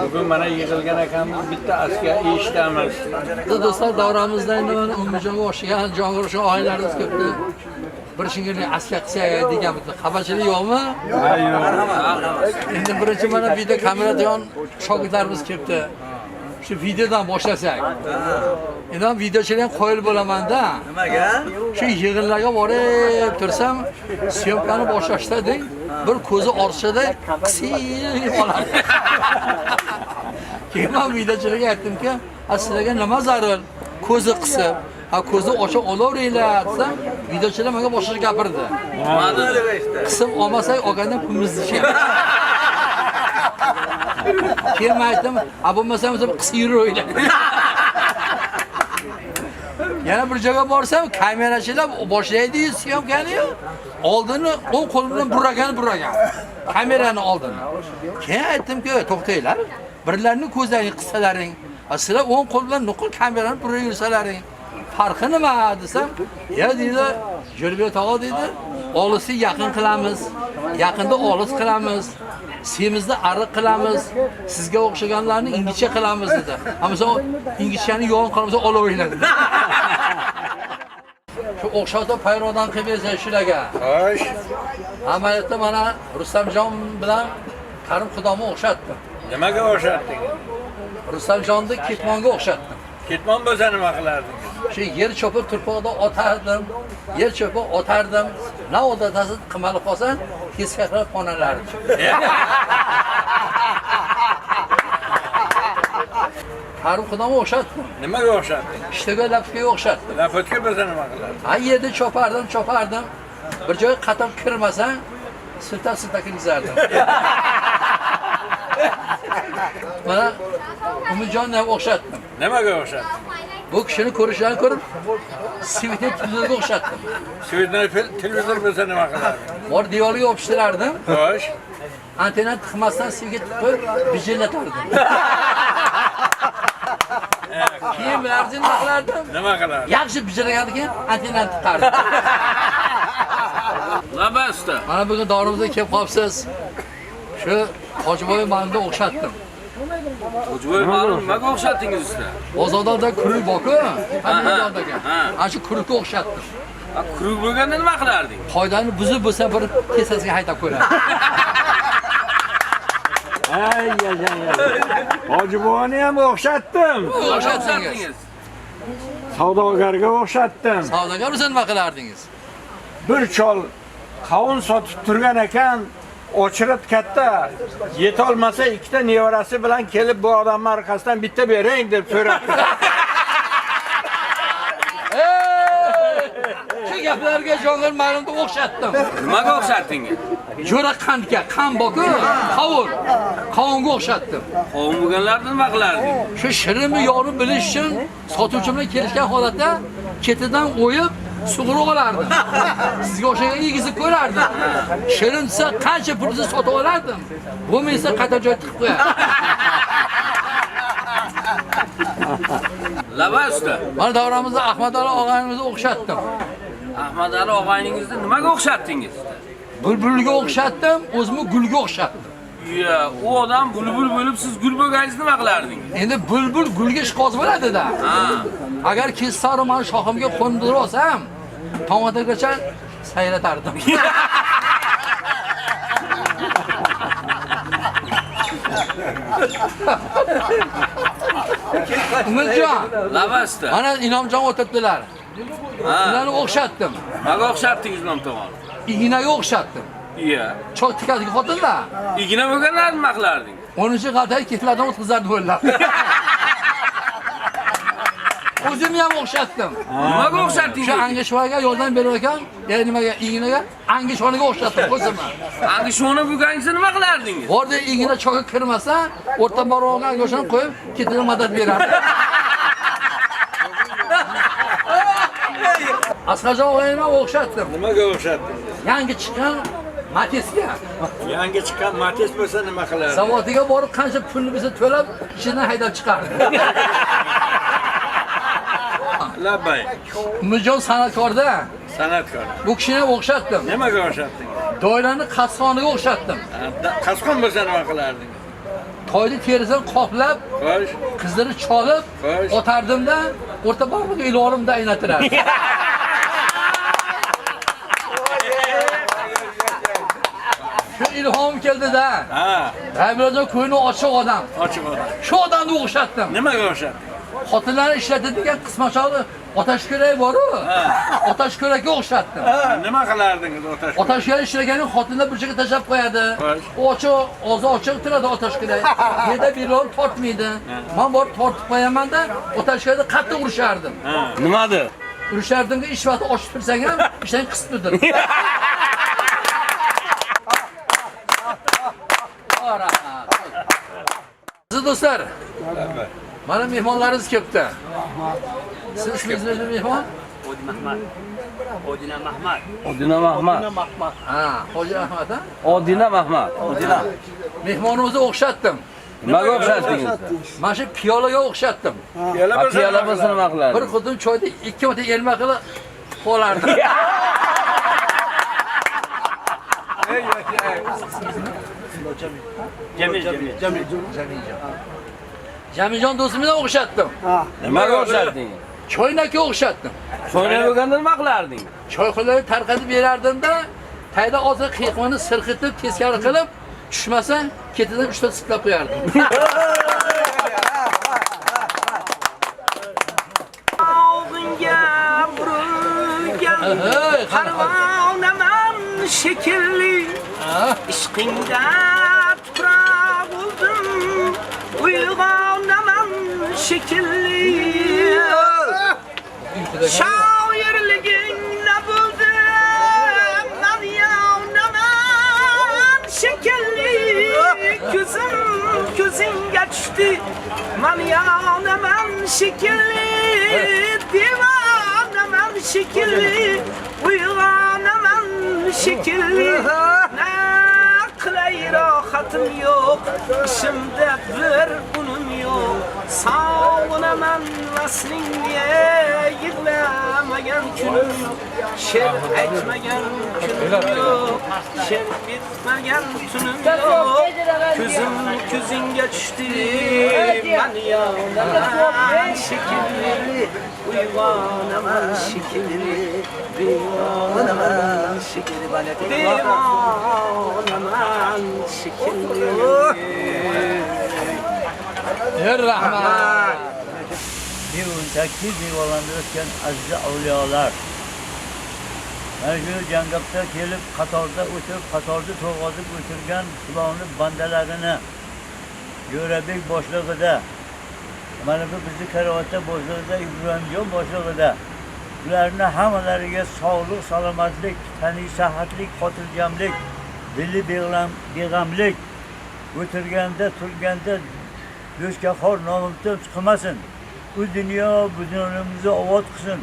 Bugun mana yig'ilgan ekanmiz, bitta askar eshitamiz. Do'stlar, davramizda endi mana Umurjonga o'xshagan jongo'rishgan oilalarimiz ko'pdi. Bir shingirli askar qilsak degan bitta xabarchilik yo'qmi? Yo'q. Endi birinchi mana video kameradan shogirdlarimiz kelibdi. Shu videodan boshlasak. Endi men videochilar ham qo'yil bo'laman-da. Nimaga? Shu yig'inlarga borib tursam, syomkani boshlashda deng, bir ko'zi orchada qisib qoladi. Keyin men videochilarga aytdimki, "Sizlarga nima zarur? Ko'zi qisib, ko'zni ochib olaveringlar" desam, videochilar menga boshqa gapirdi. Nima deb aytdi? Qisib olmasak, olgandan pulimizni ishlaydi. Keyin men aytdim, bo'lmasa qisib yuraveringlar. Yana bir joyga borsam, kamerachilar boshlaydi syomkani-yu, oldini o'ng qo'l bilan buragan. Kamerani oldini. Keyin aytdimki, to'xtanglar. Birlarning ko'zlarini qissalaring. Sizlar o'ng qo'l bilan nuqul kamerani burib yursalaring. Farqi nima desam, "Ya" dedi, "Jo'rabek tog'a" dedi, "Olisni yaqin qilamiz, yaqinda olis qilamiz. Semizni ariq qilamiz, sizga o'xshaganlarni ingichka qilamiz" dedi. Ammo ingichkani yo'g'on qilmasa olaveringlar dedi. Shu o'xshatib payrodan qilib bersa shularga. Xo'sh. Amaliyotda mana Rustamjon bilan Karim Xudomi o'xshatdim. Nimaga o'xshatdingiz? Rustamjonni ketmonga o'xshatdim. Ketmon bo'lsa nima qilardingiz? Shu yer cho'pib turpoqda otardim, yer cho'pib otardim. Na odatasi qimalib qolsa, keskaqlab xonalardim. Karim Xudomi o'xshatdim. Nimaga o'xshatdingiz? Ishtaga lapga o'xshatdim. Lafotka bo'lsa nima qilardingiz? Yerda chopardim. Bir joy qatam kirmasang, silta kirgizardim. Mana Umurjonni ham o'xshatdim. Nimaga o'xshatdingiz? Bu kishini ko'rishlarni ko'rib, svetni televizorga o'xshatdim. Svetni televizor bo'lsa nima qilardingiz? Bor devorga yopishtirardim. Xo'sh. Antena tiqmasdan svetga tiqib, bijillatardim. Keyin bilarni nima qilardim? Nima qilardingiz? Yaxshi bijillagandan keyin antenani tiqardim. Labasta. Mana bugun davrimizga kelib qolibsiz. Shu Hojiboy ma'lumda o'xshatdim. Hojiboy ma'lum nimaga o'xshatdingiz usta? Bozorda kuruk bor-ku, hammayoqdagi. Ana shu kurukka o'xshatdim. Kuruk bo'lganda nima qilardingiz? Qoidani buzib bo'lsa bir kesasiga haydab qo'yardim. Ay. Hojiboyni ham o'xshatdim. O'xshatdingiz. Savdogarga o'xshatdim. Savdogar bo'lsa nima qilardingiz? Bir chol qovun sotib turgan ekan, ochirib katta, yetolmasa ikkita nevarasi bilan kelib bu odamning orqasidan bitta bering deb so'radi. Shu gaplarga jonlar ma'lumda o'xshatdim. Nimaga o'xshatdingiz? Jo'ra qandga, qan bor-ku, qovunga o'xshatdim. Qovun bo'lganlarni nima qilardingiz? Shu shirinmi yo'qni bilish uchun sotuvchi bilan kelishgan holatda ketidan o'yib sug'urib olardim. Sizga o'xshagan egizib ko'rardim. Shirin desa qancha pulni sotib olardim. Bo'lmasa qayta joy tiqib qo'yardim. Lavasta. Mana davramizda Ahmadali og'ayimizni o'xshatdim. Ahmadali og'ayingizni nimaga o'xshatdingiz? Bulbulga o'xshatdim, o'zimni gulga o'xshatdim. Ya, u odam bulbul bo'lib siz gul bo'lganingiz nima qilardingiz? Endi bulbul gulga ishqoz bo'ladi-da. Agar kessari men shoximga qo'ndirib olsam, tonggacha sayratardim. Umurjon, Lavasta. mana Inomjon o'tiribdilar. Ularni o'xshatdim. Nimaga o'xshatdingiz nom tomon? Ignaga o'xshatdim. Iya. Choy tikadigan xotinlar. Igna bo'lganlarni nima qilardingiz? 10-qaltay kitlardan o'tkazardi o'ylab. O'zimni ham o'xshatdim. Nimaga o'xshatdingiz? Shu angishvoga yordam berar ekan, nimaga ignaga, angishvonaga o'xshatdim o'zimni. Angishvona bo'lganingizda nima qilardingiz? Borda igna choyga kirmasa, o'rta barog'iga angishvoni qo'yib, ketidan madad berardi. Asqarjon o'g'ayimga o'xshatdim. Nimaga o'xshatdingiz? Yangi chiqqan Matizga. Yangi chiqqan Matiz bo'lsa nima qilardi? Zavodiga borib qancha pulni bo'lsa to'lab, ichidan haydab chiqardi. Labbay. Umurjon san'atkorda. San'atkor. Bu kishini o'xshatdim. Nimaga o'xshatdingiz? Doirani qasqoniga o'xshatdim. Qasqon bo'lsa nima qilardingiz? toyni terisini qoplab, Xo'sh. qizlarni cholib, Xo'sh. otardimda, o'rta barmoqqa ilorimda aynatirardim. Shu ilhom keldi-da. Ha, Rabilojon ko'ngli ochiq odam. ochiq odam. Shu odamni o'xshatdim. Nimaga o'xshadi? Xotinlarni ishlatadigan qismachoqni otash kerak bor-ku. Otash kerakga o'xshatdim. Ha, nima qilardingiz otash? Otash kerak ishlaganini xotinlar bir joyga tashlab qo'yadi. Xo'sh. Ochiq, og'zi ochiq turadi otash kerak. Yerda bilon tortmaydi. Men borib tortib qo'yaman-da, otash kerakni qattiq urishardim. Nimadir? Urishardimki ish vaqti ochib tursang ham ishdan qisib turdim. Aziz do'stlar, mana mehmonlaringiz kelibdi. Siz ismingiz nima mehmon? Odina Mahmad. Odina Mahmad. Ha, Hoji Ahmad ha? Odina Mahmad. Odina. Mehmonimizni o'xshatdim. Nimaga o'xshatdingiz? Mana shu piyolaga o'xshatdim. Piyola bo'lsa nima Bir qiladi? xudim choyda 2 marta elma qilib qo'lardim. Jamijon do'stimdan o'xshatdim. Nimaga o'xshatding? Choynakka o'xshatdim. So'yna bo'lganda nima qilarding? Choyxonalarni tarqatib berardimda, tayda ozgina qiyiqni sirqitib, teskari qilib, tushmasa, ketidan 3 ta siklab qo'yardim. Hey, Parvonaman şekilli ishqingda tuproq bo'ldim uyg'onaman shekilli shoirliging ne bo'ldi man yonaman shekilli ko'zingga tushdi man yonaman shekilli divonaman shekilli uyg'onaman shekilli na qilay rohatim yo'q ishimda bir unim yo'q sog'inaman vaslingga yig'lamagan kunim she'r aytmagan kunim yo'q she'r bitmagan tunim yo'q ko'zingga tushdi man yonaman shekilli uyg'onaman shekilli divonaman shekilli divonaman shekilli rahmat. Sakkiz divorlarında o'tgan aziz avliyolar mana shu jangobda kelib qatorda o'tib qatorda to'g'ozib o'tirgan Xudoning bandalarini Jo'rabek boshlig'ida mana bu bizni karavotda boshlig'ida Ibrohimjon boshlig'ida ularni hammalariga sog'lik, salomatlik, taniy sahatlik, xotirjamlik, dili beg'amlik o'tirganda, turganda do'stga-xor nomimdan chiqmasin. Bu dunyo bu dunyomizga obod qilsin.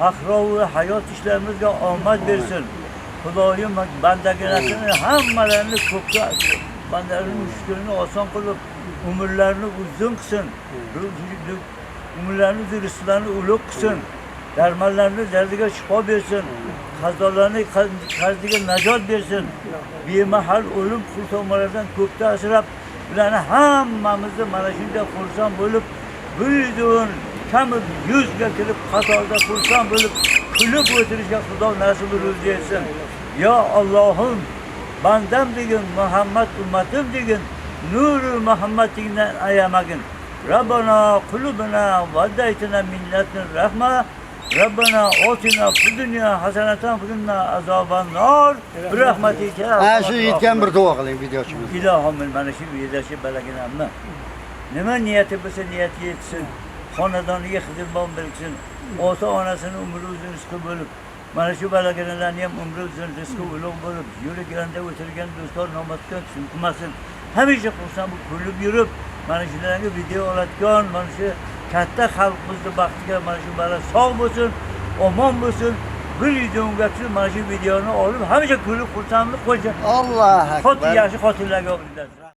Ahro va hayot ishlarimizga omad bersin. Xudoyim bandalarni hammalarini ko'pga bandalarning shukrini oson qilib, umrlarini uzun qilsin. Umrlarini rizqlarini ulug' qilsin. Darmonlarni dardiga shifo bersin. Qazolarni qarziga najot bersin. Bemahal o'lim qultomalardan ko'pda asrab, ularni hammamizni mana shunday xursand bo'lib, buyurun kami 100 ga kirib qatorda xursand bo'lib, kulib o'tirishga Xudo nasib etsin. Ya Allohim, bandam degin, Muhammad ummatim degin, nuri Muhammadingdan ayamagin. Rabbana qulubana vaddaytana minnatin rahma. Rabbana otina fid dunya hasanatan wa qina azoban nar. Rahmatika. Shu yetgan bir duo qiling videochimiz. Ilohim mana shu videochi balaginamni. Nima niyati bo'lsa niyati yetsin. Xonadoniga xizmat bersin. Ota-onasini umri uzun rizqi bo'lib, mana shu balaginalarni ham umri uzun rizqi ulug' bo'lib, yuraganda o'tirgan do'stlar nomatdan tushunmasin. Hamisha xursand bo'lib yurib, mana shularga video oladigan, mana shu katta xalqimizni baxtiga mana shu bala sog' bo'lsin, omon bo'lsin. Bir videoga mana shu videoni olib, hamisha kulib xursandlik qo'ysin. Alloh akbar. Yaxshi xotirlarga